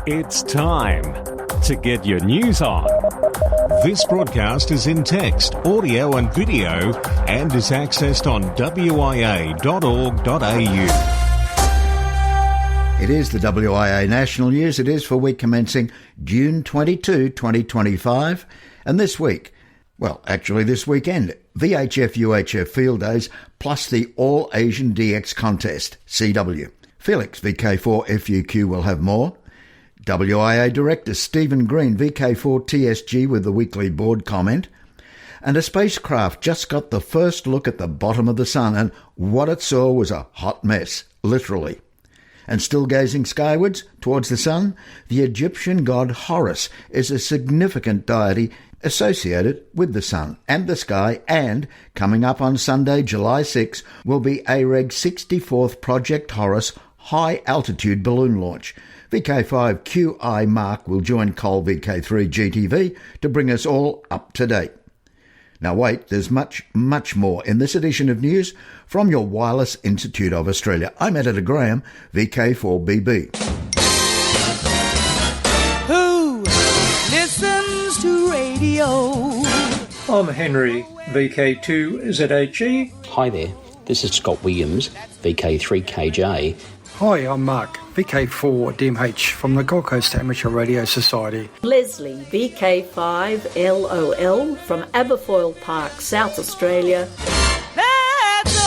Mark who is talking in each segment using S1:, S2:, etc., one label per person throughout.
S1: It's time to get your news on. This broadcast is in text, audio and video and is accessed on wia.org.au.
S2: It is the WIA National News. It is for week commencing June 22, 2025. And this week, well, actually this weekend, VHF-UHF Field Days plus the All-Asian DX Contest, CW. Felix, VK4FUQ, will have more. WIA Director Stephen Green, VK4TSG, with the weekly board comment. And a spacecraft just got the first look at the bottom of the sun, and what it saw was a hot mess, literally. And still gazing skywards towards the sun, the Egyptian god Horus is a significant deity associated with the sun and the sky, and coming up on Sunday, July 6, will be AREG 64th Project Horus high-altitude balloon launch. VK5QI Mark will join Col VK3 GTV to bring us all up to date. Now wait, there's much, much more in this edition of news from your Wireless Institute of Australia. I'm Editor Graham, VK4BB.
S3: Who listens to radio?
S4: I'm Henry, VK2ZHE.
S5: Hi there, this is Scott Williams, VK3KJ.
S6: Hi, I'm Mark, VK4DMH from the Gold Coast Amateur Radio Society.
S7: Leslie, VK5LOL from Aberfoyle Park, South Australia.
S3: That's all.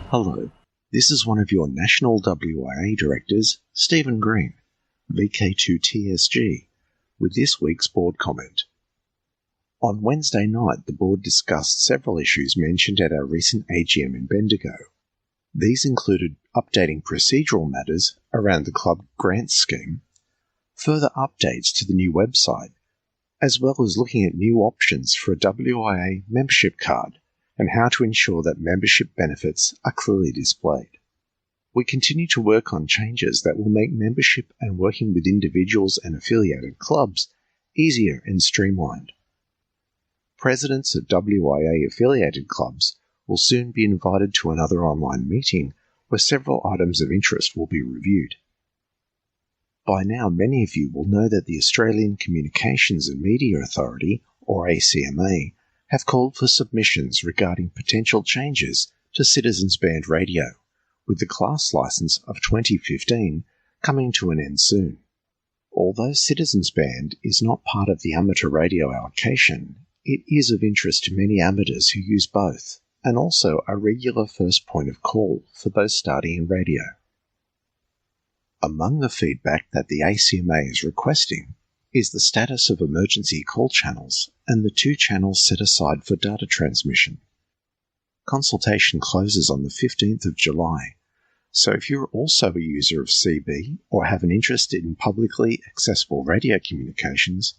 S8: Hello, this is one of your National WIA Directors, Stephen Green, VK2TSG, with this week's board comment. On Wednesday night, the board discussed several issues mentioned at our recent AGM in Bendigo. These included updating procedural matters around the club grants scheme, further updates to the new website, as well as looking at new options for a WIA membership card and how to ensure that membership benefits are clearly displayed. We continue to work on changes that will make membership and working with individuals and affiliated clubs easier and streamlined. Presidents of WIA affiliated clubs will soon be invited to another online meeting where several items of interest will be reviewed. By now, many of you will know that the Australian Communications and Media Authority, or ACMA, have called for submissions regarding potential changes to Citizens Band Radio, with the class licence of 2015 coming to an end soon. Although Citizens Band is not part of the amateur radio allocation, it is of interest to many amateurs who use both, and also a regular first point of call for those starting in radio. Among the feedback that the ACMA is requesting is the status of emergency call channels and the 2 channels set aside for data transmission. Consultation closes on the 15th of July, so if you're also a user of CB or have an interest in publicly accessible radio communications,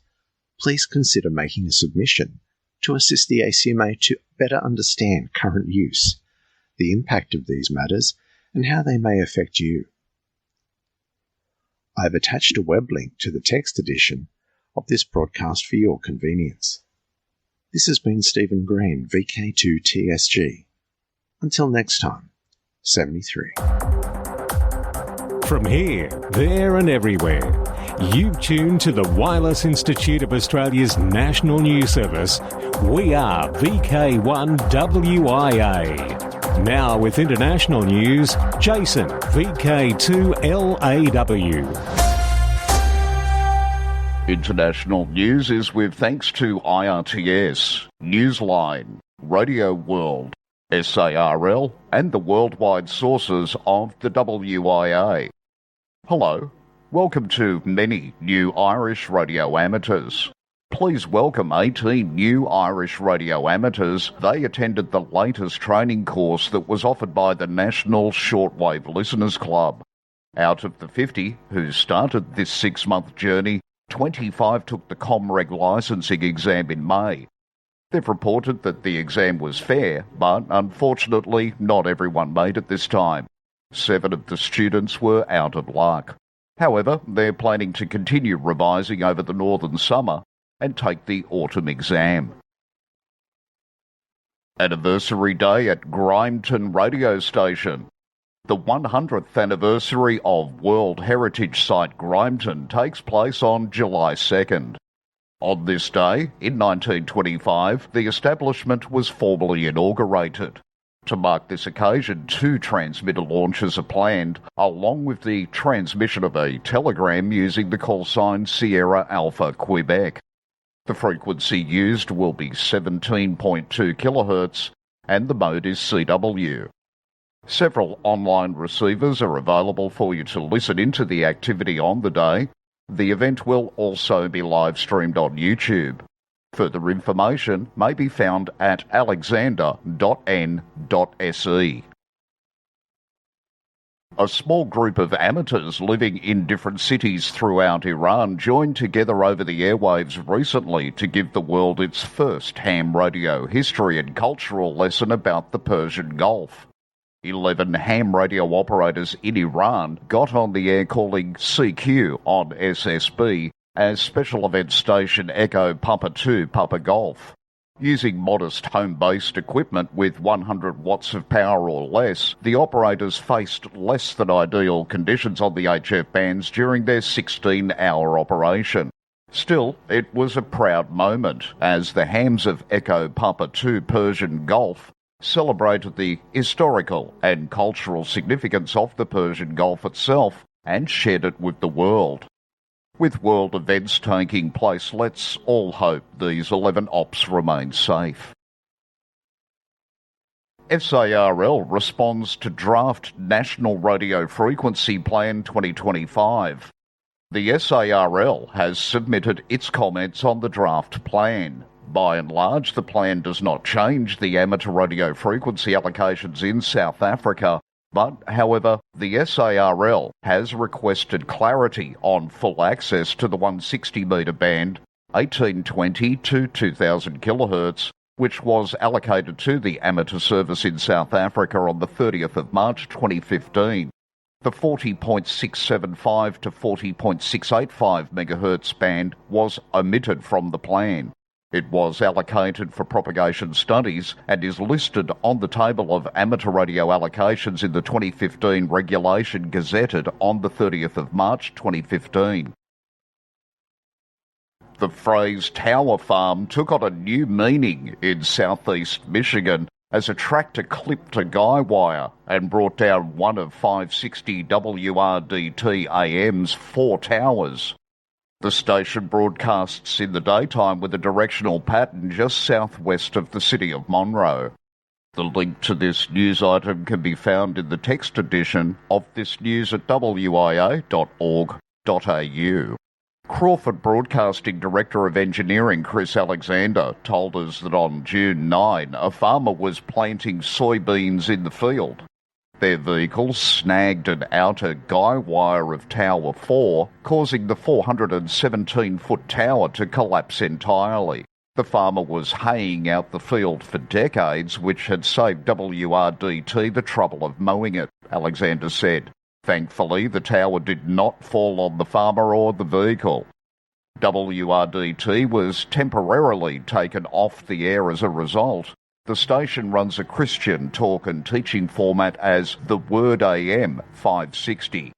S8: please consider making a submission to assist the ACMA to better understand current use, the impact of these matters, and how they may affect you. I have attached a web link to the text edition of this broadcast for your convenience. This has been Stephen Green, VK2TSG. Until next time, 73.
S1: From here, there and everywhere, you've tuned to the Wireless Institute of Australia's National News Service. We are VK1WIA. Now with international news, Jason, VK2LAW.
S9: International news is with thanks to IRTS, Newsline, Radio World, SARL, and the worldwide sources of the WIA. Hello. Welcome to many new Irish radio amateurs. Please welcome 18 new Irish radio amateurs. They attended the latest training course that was offered by the National Shortwave Listeners Club. Out of the 50 who started this 6-month journey, 25 took the Comreg licensing exam in May. They've reported that the exam was fair, but unfortunately not everyone made it this time. 7 of the students were out of luck. However, they're planning to continue revising over the northern summer and take the autumn exam. Anniversary Day at Grymeton Radio Station. The 100th anniversary of World Heritage Site Grymeton takes place on July 2nd. On this day, in 1925, the establishment was formally inaugurated. To mark this occasion, 2 transmitter launches are planned, along with the transmission of a telegram using the call sign Sierra Alpha Quebec. The frequency used will be 17.2 kHz, and the mode is CW. Several online receivers are available for you to listen into the activity on the day. The event will also be live streamed on YouTube. Further information may be found at alexander.n.se. A small group of amateurs living in different cities throughout Iran joined together over the airwaves recently to give the world its first ham radio history and cultural lesson about the Persian Gulf. 11 ham radio operators in Iran got on the air calling CQ on SSB as Special Event Station Echo Papa 2 Papa Golf. Using modest home-based equipment with 100 watts of power or less, the operators faced less than ideal conditions on the HF bands during their 16-hour operation. Still, it was a proud moment as the hams of Echo Papa 2 Persian Gulf celebrated the historical and cultural significance of the Persian Gulf itself and shared it with the world. With world events taking place, let's all hope these 11 ops remain safe. SARL responds to Draft National Radio Frequency Plan 2025. The SARL has submitted its comments on the draft plan. By and large, the plan does not change the amateur radio frequency allocations in South Africa, but, however, the SARL has requested clarity on full access to the 160-metre band, 1820 to 2000 kHz, which was allocated to the amateur service in South Africa on the 30th of March 2015. The 40.675 to 40.685 MHz band was omitted from the plan. It was allocated for propagation studies and is listed on the table of amateur radio allocations in the 2015 regulation gazetted on the 30th of March 2015. The phrase tower farm took on a new meaning in southeast Michigan as a tractor clipped a guy wire and brought down one of 560 WRDT AM's 4 towers. The station broadcasts in the daytime with a directional pattern just southwest of the city of Monroe. The link to this news item can be found in the text edition of this news at wia.org.au. Crawford Broadcasting Director of Engineering Chris Alexander told us that on June 9, a farmer was planting soybeans in the field. Their vehicle snagged an outer guy wire of Tower 4, causing the 417-foot tower to collapse entirely. The farmer was haying out the field for decades, which had saved WRDT the trouble of mowing it, Alexander said. Thankfully, the tower did not fall on the farmer or the vehicle. WRDT was temporarily taken off the air as a result. The station runs a Christian talk and teaching format as The Word AM 560.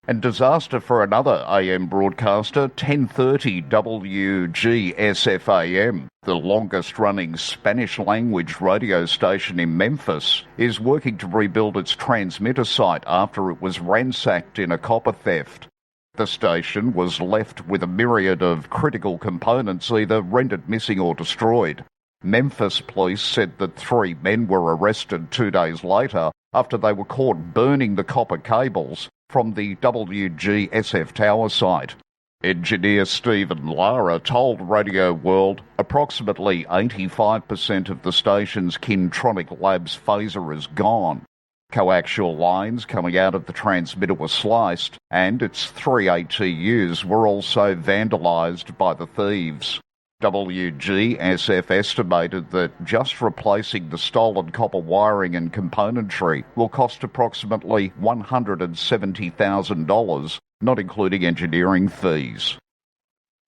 S9: And disaster for another AM broadcaster, 1030 WGSF-AM, the longest-running Spanish-language radio station in Memphis, is working to rebuild its transmitter site after it was ransacked in a copper theft. The station was left with a myriad of critical components either rendered missing or destroyed. Memphis police said that 3 men were arrested 2 days later after they were caught burning the copper cables from the WGSF tower site. Engineer Stephen Lara told Radio World approximately 85% of the station's Kintronic Labs phaser is gone. Coaxial lines coming out of the transmitter were sliced, and its 3 ATUs were also vandalised by the thieves. WGSF estimated that just replacing the stolen copper wiring and componentry will cost approximately $170,000, not including engineering fees.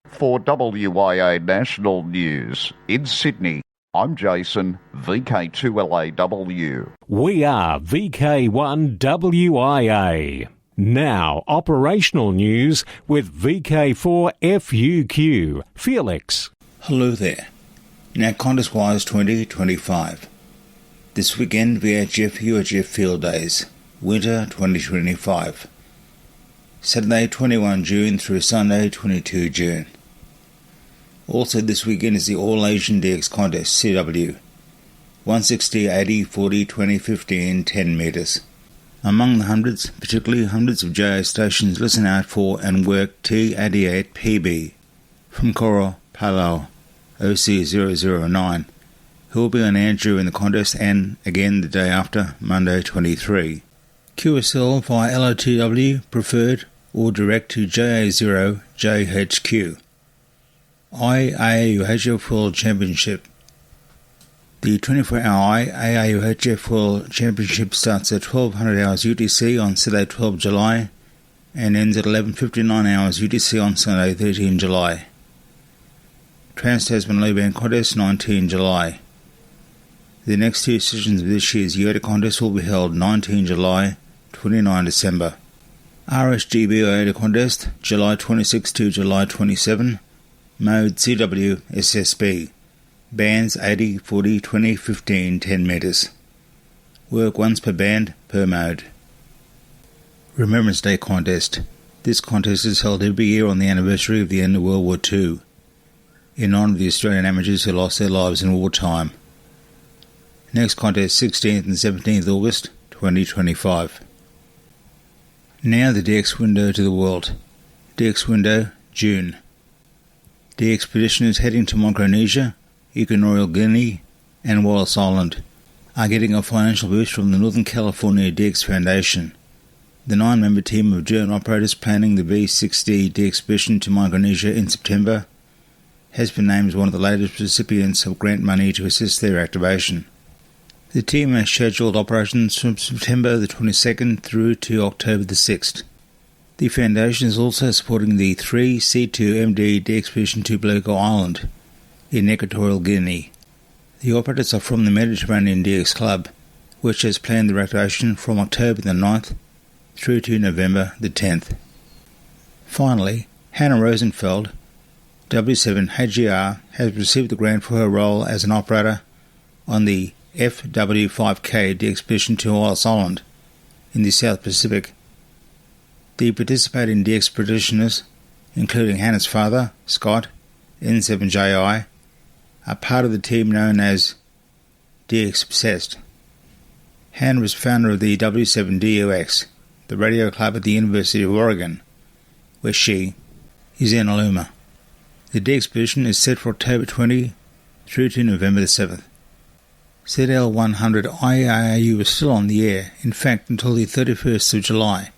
S9: For WIA National News, in Sydney, I'm Jason, VK2WIA.
S1: We are VK1WIA. Now, operational news with VK4FUQ. Felix.
S10: Hello there. Now, Contest-wise 2025. This weekend, VHF-UHF Field Days, Winter 2025. Saturday 21 June through Sunday 22 June. Also this weekend is the All Asian DX Contest, CW. 160, 80, 40, 20, 15, 10 metres. Among the hundreds, particularly hundreds of JA stations, listen out for and work T88PB from Coral, Palau, OC009, who will be on air during the contest and again the day after, Monday 23. QSL via LOTW, preferred, or direct to JA0 JHQ. IAAUHF World Championship. The 24-hour IAAUHF World Championship starts at 1200 hours UTC on Saturday 12 July and ends at 11:59 hours UTC on Sunday 13 July. Trans-Tasman Low Band Contest 19 July. The next two sessions of this year's IOTA contest will be held 19 July, 29 December. RSGB IOTA contest, July 26 to July 27. Mode CW SSB. Bands 80, 40, 20, 15, 10 metres. Work once per band, per mode. Remembrance Day contest. This contest is held every year on the anniversary of the end of World War II, in honour of the Australian amateurs who lost their lives in wartime. Next contest 16th and 17th August 2025. Now the DX window to the world. DX window, June. The expeditioners heading to Micronesia, Equatorial Guinea and Wallis Island are getting a financial boost from the Northern California DX Foundation. The 9-member team of drone operators planning the B6D DX mission to Micronesia in September has been named as one of the latest recipients of grant money to assist their activation. The team has scheduled operations from September the 22nd through to October the 6th. The Foundation is also supporting the 3 C2MD expedition to Blanco Island in Equatorial Guinea. The operators are from the Mediterranean DX Club, which has planned the activation from October the 9th through to November the 10th. Finally, Hannah Rosenfeld, W7HGR, has received the grant for her role as an operator on the FW5K DX to Wallis Island in the South Pacific. The participating DX expeditioners, including Hannah's father, Scott, N7JI, are part of the team known as DX Obsessed. Hannah was founder of the W7DUX, the radio club at the University of Oregon, where she is in Aluma. The DX expedition is set for October 20 through to November the 7th. ZL100 IAAU is still on the air, in fact until the 31st of July,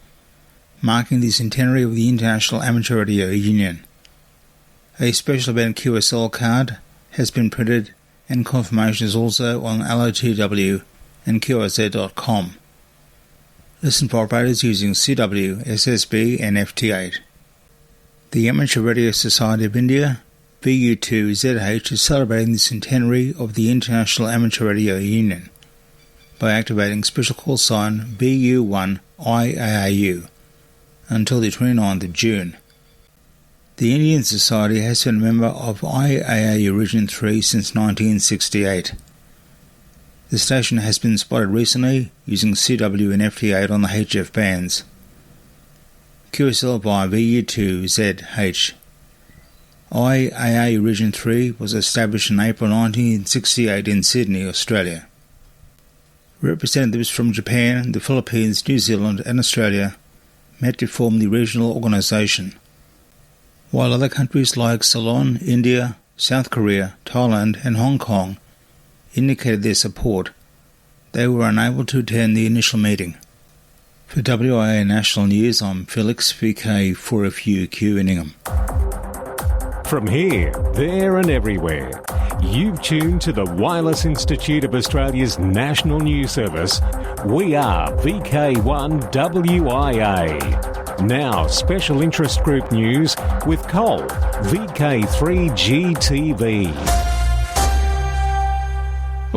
S10: marking the centenary of the International Amateur Radio Union. A special event QSL card has been printed and confirmation is also on LOTW and QSL.com. Listen for operators using CW, SSB and FT8. The Amateur Radio Society of India, VU2ZH, is celebrating the centenary of the International Amateur Radio Union by activating special call sign VU1IAAU until the 29th of June. The Indian Society has been a member of IAAU Region 3 since 1968. The station has been spotted recently using CW and FT8 on the HF bands. QSL via VU2ZH. IAAU Region 3 was established in April 1968 in Sydney, Australia. Representatives from Japan, the Philippines, New Zealand and Australia met to form the regional organisation, while other countries like Ceylon, India, South Korea, Thailand and Hong Kong indicated their support. They were unable to attend the initial meeting. For WIA National News, I'm Felix, VK4FUQ in Ingham.
S1: From here, there and everywhere, you've tuned to the Wireless Institute of Australia's National News Service. We are VK1WIA. Now, Special Interest Group News with Cole, VK3GTV.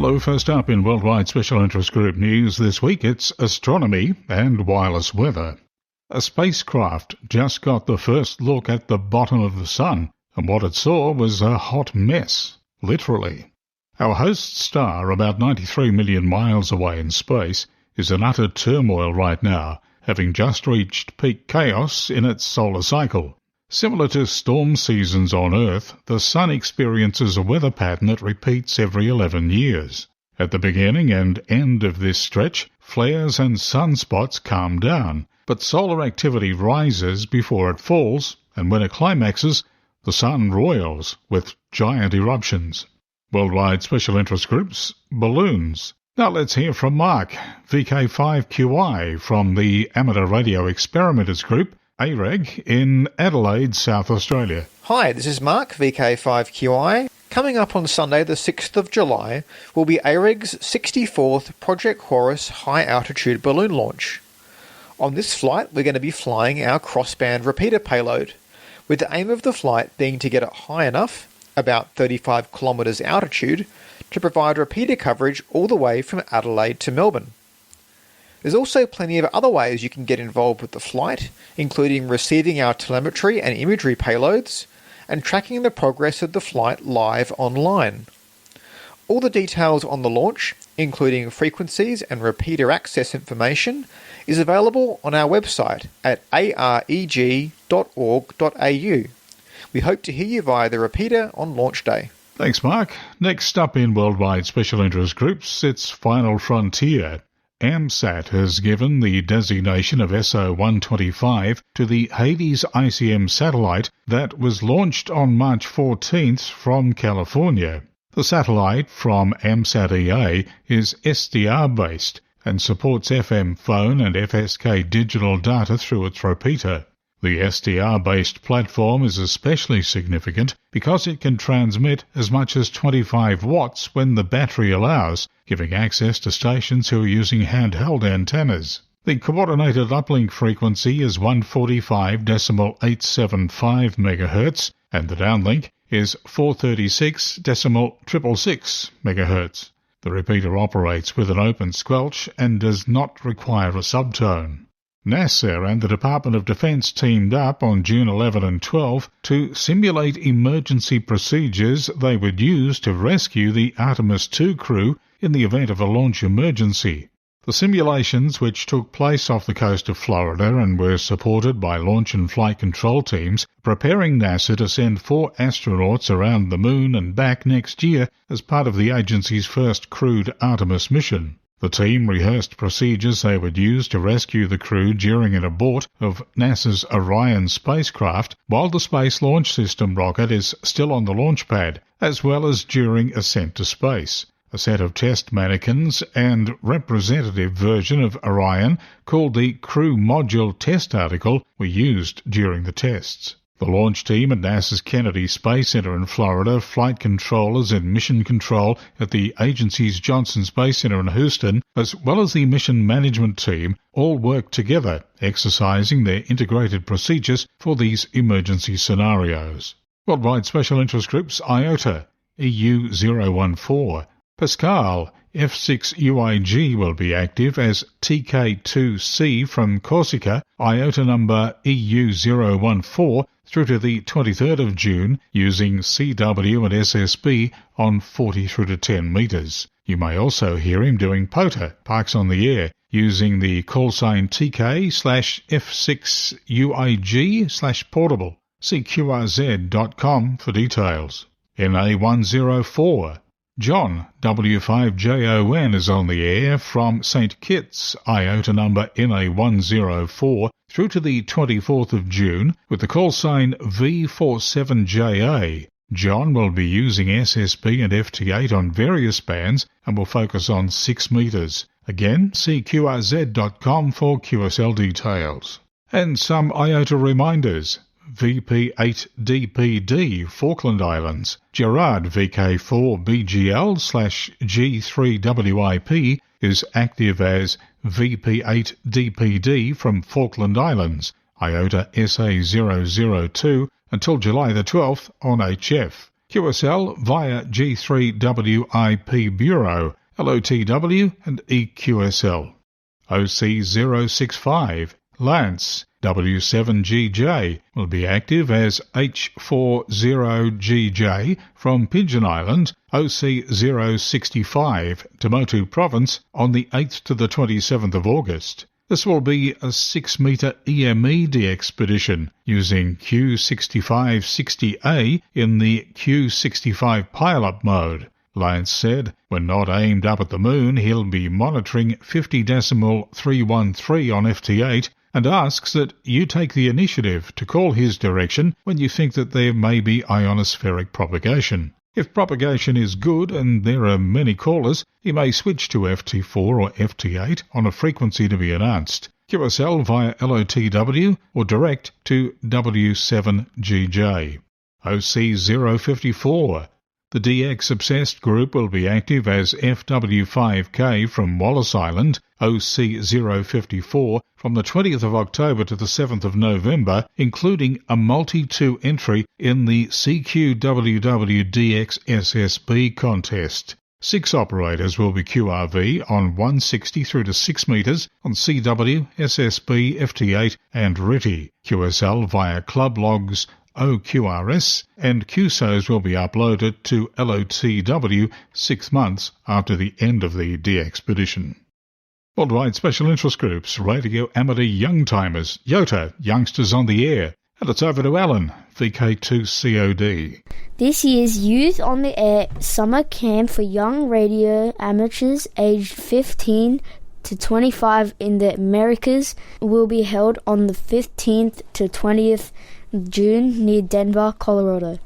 S11: Hello, first up in Worldwide Special Interest Group news this week, it's astronomy and wireless weather. A spacecraft just got the first look at the bottom of the sun, and what it saw was a hot mess, literally. Our host star, about 93 million miles away in space, is in utter turmoil right now, having just reached peak chaos in its solar cycle. Similar to storm seasons on Earth, the Sun experiences a weather pattern that repeats every 11 years. At the beginning and end of this stretch, flares and sunspots calm down, but solar activity rises before it falls, and when it climaxes, the Sun roils with giant eruptions. Worldwide Special Interest Groups, balloons. Now let's hear from Mark, VK1WIA from the Amateur Radio Experimenters Group, AREG, in Adelaide, South Australia.
S12: Hi, this is Mark, VK1WIA. Coming up on Sunday the 6th of July will be AREG's 64th Project Chorus high-altitude balloon launch. On this flight we're going to be flying our crossband repeater payload, with the aim of the flight being to get it high enough, about 35 kilometres altitude, to provide repeater coverage all the way from Adelaide to Melbourne. There's also plenty of other ways you can get involved with the flight, including receiving our telemetry and imagery payloads, and tracking the progress of the flight live online. All the details on the launch, including frequencies and repeater access information, is available on our website at areg.org.au. We hope to hear you via the repeater on launch day.
S11: Thanks, Mark. Next up in Worldwide Special Interest Groups, it's Final Frontier. AMSAT has given the designation of SO-125 to the Hades ICM satellite that was launched on March 14th from California. The satellite from AMSAT EA is SDR-based and supports FM phone and FSK digital data through its repeater. The SDR-based platform is especially significant because it can transmit as much as 25 watts when the battery allows, giving access to stations who are using handheld antennas. The coordinated uplink frequency is 145.875 MHz, and the downlink is 436.666 MHz. The repeater operates with an open squelch and does not require a subtone. NASA and the Department of Defense teamed up on June 11 and 12 to simulate emergency procedures they would use to rescue the Artemis II crew in the event of a launch emergency. The simulations, which took place off the coast of Florida and were supported by launch and flight control teams, preparing NASA to send 4 astronauts around the Moon and back next year as part of the agency's first crewed Artemis mission. The team rehearsed procedures they would use to rescue the crew during an abort of NASA's Orion spacecraft while the Space Launch System rocket is still on the launch pad, as well as during ascent to space. A set of test mannequins and representative version of Orion, called the Crew Module Test Article, were used during the tests. The launch team at NASA's Kennedy Space Center in Florida, flight controllers and mission control at the agency's Johnson Space Center in Houston, as well as the mission management team, all worked together, exercising their integrated procedures for these emergency scenarios. Worldwide Special Interest Groups IOTA, EU014. Pascal, F6UIG will be active as TK2C from Corsica, IOTA number EU014, through to the 23rd of June, using CW and SSB on 40 through to 10 metres. You may also hear him doing POTA, Parks on the Air, using the call sign TK/F6UIG/portable. See QRZ.com for details. NA104. John, W5JON, is on the air from St Kitts, IOTA number NA104, through to the 24th of June, with the call sign V47JA. John will be using SSB and FT8 on various bands and will focus on 6 metres. Again, see QRZ.com for QSL details. And some IOTA reminders. VP8DPD, Falkland Islands. Gerard, VK4BGL/G3WIP, is active as VP8DPD from Falkland Islands, IOTA SA002, until July the 12th on HF. QSL via G3WIP Bureau, LOTW and EQSL. OC065 Lance W7GJ will be active as H40GJ from Pigeon Island, OC065 Tumotu Province on the 8th to the 27th of August. This will be a 6-metre EME expedition using Q6560A in the Q65 pile-up mode. Lance said, when not aimed up at the moon, he'll be monitoring 50.313 on FT8 and asks that you take the initiative to call his direction when you think that there may be ionospheric propagation. If propagation is good and there are many callers, he may switch to FT4 or FT8 on a frequency to be announced. QSL via LOTW or direct to W7GJ. OC054. The DX-obsessed group will be active as FW5K from Wallis Island, OC054, from the 20th of October to the 7th of November, including a multi-2 entry in the CQWW-DX SSB contest. 6 operators will be QRV on 160 through to 6 metres on CW, SSB, FT8 and RITI. QSL via club logs OQRS and QSOs will be uploaded to LOTW 6 months after the end of the DXpedition. Worldwide Special Interest Groups, Radio Amateur Youngtimers, YOTA, Youngsters on the Air. And it's over to Alan, VK2COD.
S13: This year's Youth on the Air Summer Camp for Young Radio Amateurs aged 15 to 25 in the Americas will be held on the 15th to 20th June near Denver, Colorado.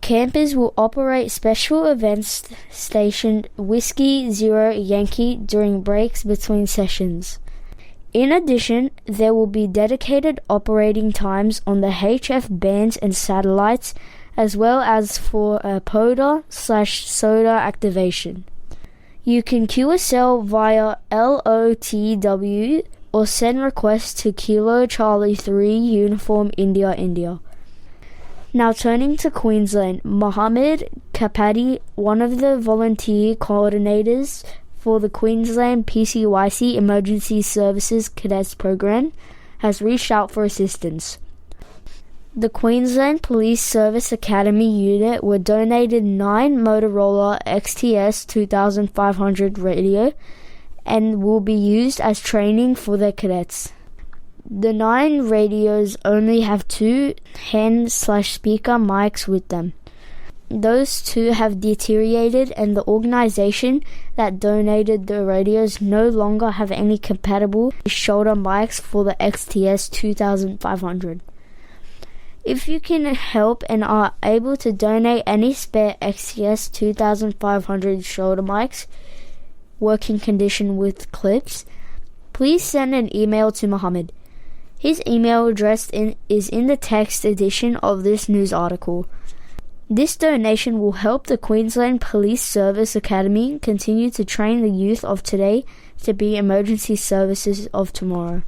S13: Campers will operate special events stationed Whiskey Zero Yankee during breaks between sessions. In addition, there will be dedicated operating times on the HF bands and satellites, as well as for a PODA/SODA activation. You can QSL via LOTW or send requests to Kilo Charlie 3 Uniform India India. Now turning to Queensland, Mohammed Kapadi, one of the volunteer coordinators for the Queensland PCYC Emergency Services Cadets Program, has reached out for assistance. The Queensland Police Service Academy unit were donated 9 Motorola XTS 2500 radio and will be used as training for their cadets. The 9 radios only have 2 hand/speaker mics with them. Those 2 have deteriorated and the organization that donated the radios no longer have any compatible shoulder mics for the XTS 2500. If you can help and are able to donate any spare XTS 2500 shoulder mics, working condition with clips, please send an email to Mohammed. His email address is in the text edition of this news article. This donation will help the Queensland Police Service Academy continue to train the youth of today to be emergency services of tomorrow.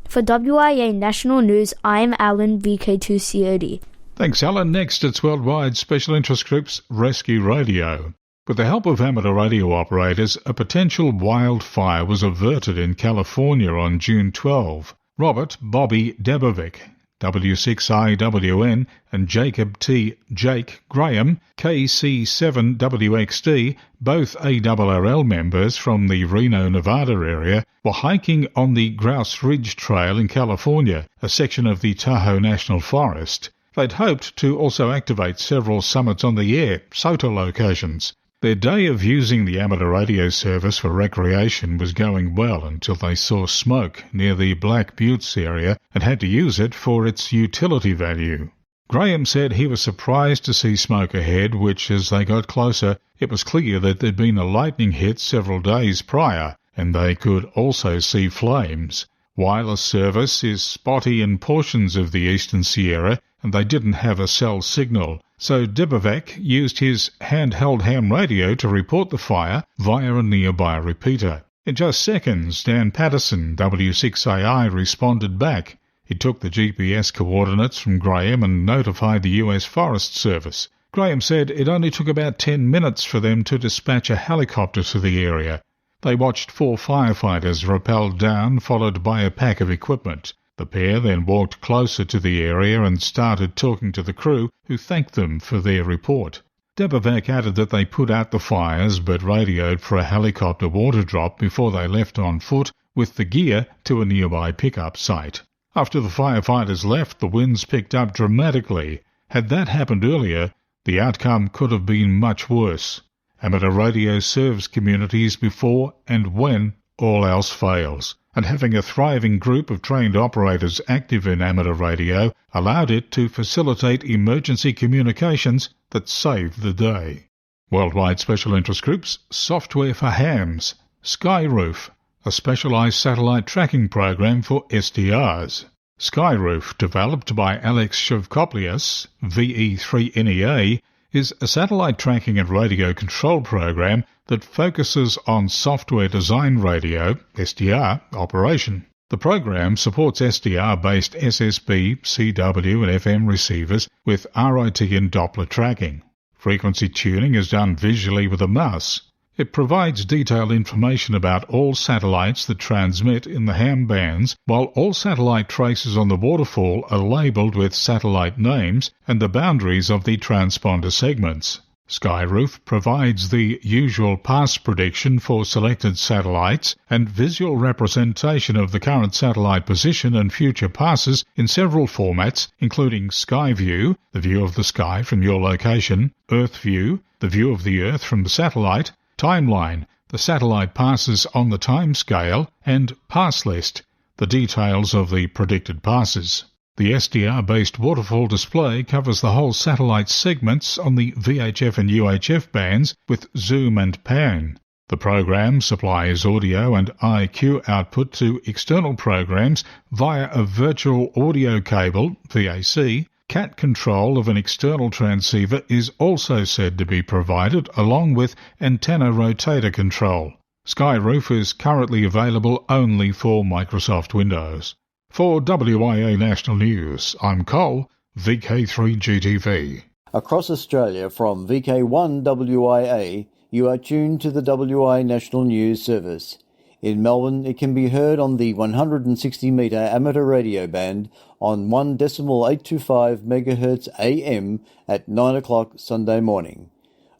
S13: For WIA National News, I am Alan, VK2COD.
S11: Thanks, Alan. Next, it's Worldwide Special Interest Group's Rescue Radio. With the help of amateur radio operators, a potential wildfire was averted in California on June 12. Robert Bobby Debovic, W6IWN, and Jacob T. Jake Graham, KC7WXD, both ARRL members from the Reno, Nevada area, were hiking on the Grouse Ridge Trail in California, a section of the Tahoe National Forest. They'd hoped to also activate several Summits on the Air, SOTA locations. Their day of using the amateur radio service for recreation was going well until they saw smoke near the Black Buttes area and had to use it for its utility value. Graham said he was surprised to see smoke ahead, which, as they got closer, it was clear that there'd been a lightning hit several days prior, and they could also see flames. Wireless service is spotty in portions of the eastern Sierra, and they didn't have a cell signal. So Debovic used his handheld ham radio to report the fire via a nearby repeater. In just seconds, Dan Patterson, W6AI, responded back. He took the GPS coordinates from Graham and notified the US Forest Service. Graham said it only took about 10 minutes for them to dispatch a helicopter to the area. They watched 4 firefighters rappel down, followed by a pack of equipment. The pair then walked closer to the area and started talking to the crew, who thanked them for their report. Debevac added that they put out the fires but radioed for a helicopter water drop before they left on foot with the gear to a nearby pickup site. After the firefighters left, the winds picked up dramatically. Had that happened earlier, the outcome could have been much worse. Amateur radio serves communities before and when all else fails, and having a thriving group of trained operators active in amateur radio allowed it to facilitate emergency communications that saved the day. Worldwide Special Interest Groups, software for hams, Skyroof, a specialised satellite tracking program for SDRs. Skyroof, developed by Alex Shevkoplias, VE3NEA, is a satellite tracking and radio control program that focuses on software design radio, SDR, operation. The program supports SDR-based SSB, CW and FM receivers with RIT and Doppler tracking. Frequency tuning is done visually with a mouse. It provides detailed information about all satellites that transmit in the ham bands, while all satellite traces on the waterfall are labelled with satellite names and the boundaries of the transponder segments. Skyroof provides the usual pass prediction for selected satellites and visual representation of the current satellite position and future passes in several formats, including Skyview, the view of the sky from your location, Earth View, the view of the Earth from the satellite, Timeline, the satellite passes on the time scale, and Pass List, the details of the predicted passes. The SDR-based waterfall display covers the whole satellite segments on the VHF and UHF bands with zoom and pan. The program supplies audio and IQ output to external programs via a virtual audio cable, VAC. CAT control of an external transceiver is also said to be provided, along with antenna rotator control. Skyroof is currently available only for Microsoft Windows. For WIA National News, I'm Cole, VK3GTV.
S14: Across Australia from VK1WIA, you are tuned to the WIA National News Service. In Melbourne, it can be heard on the 160-metre amateur radio band on 1.825 MHz AM at 9 o'clock Sunday morning.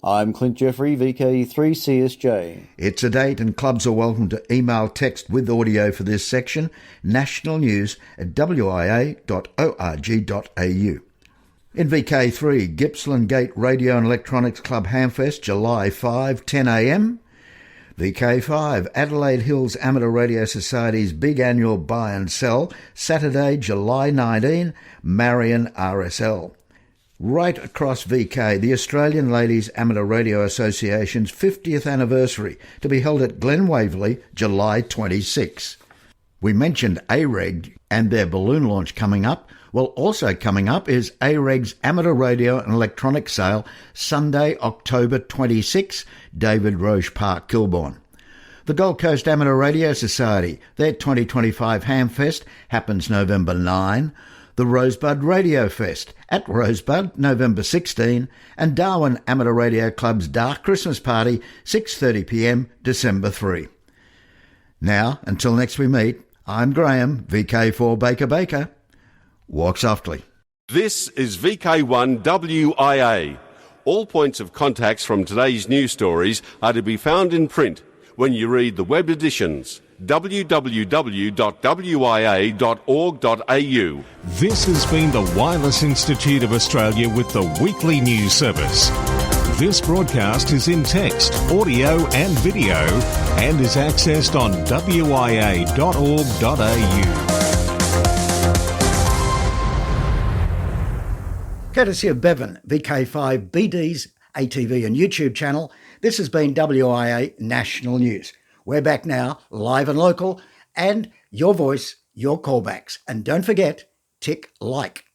S14: I'm Clint Jeffrey, VK3CSJ.
S2: It's a date and clubs are welcome to email text with audio for this section, nationalnews@wia.org.au. In VK3, Gippsland Gate Radio and Electronics Club Hamfest, July 5, 10 a.m. VK5, Adelaide Hills Amateur Radio Society's big annual buy and sell, Saturday, July 19, Marion RSL. Right across VK, the Australian Ladies Amateur Radio Association's 50th anniversary, to be held at Glen Waverley, July 26. We mentioned AREG and their balloon launch coming up. Well, also coming up is AREG's Amateur Radio and Electronic Sale, Sunday, October 26, David Roche Park, Kilbourne. The Gold Coast Amateur Radio Society, their 2025 Hamfest, happens November 9. The Rosebud Radio Fest at Rosebud, November 16, and Darwin Amateur Radio Club's Dark Christmas Party, 6:30 p.m, December 3. Now, until next we meet, I'm Graham, VK4 Baker Baker. Walk softly.
S15: This is VK1WIA. All points of contacts from today's news stories are to be found in print when you read the web editions. www.wia.org.au.
S1: This has been the Wireless Institute of Australia with the weekly news service. This broadcast is in text, audio and video and is accessed on wia.org.au.
S2: Courtesy of Bevan, VK5 BD's ATV and YouTube channel, this has been WIA National News. We're back now, live and local, and your voice, your callbacks. And don't forget, tick like.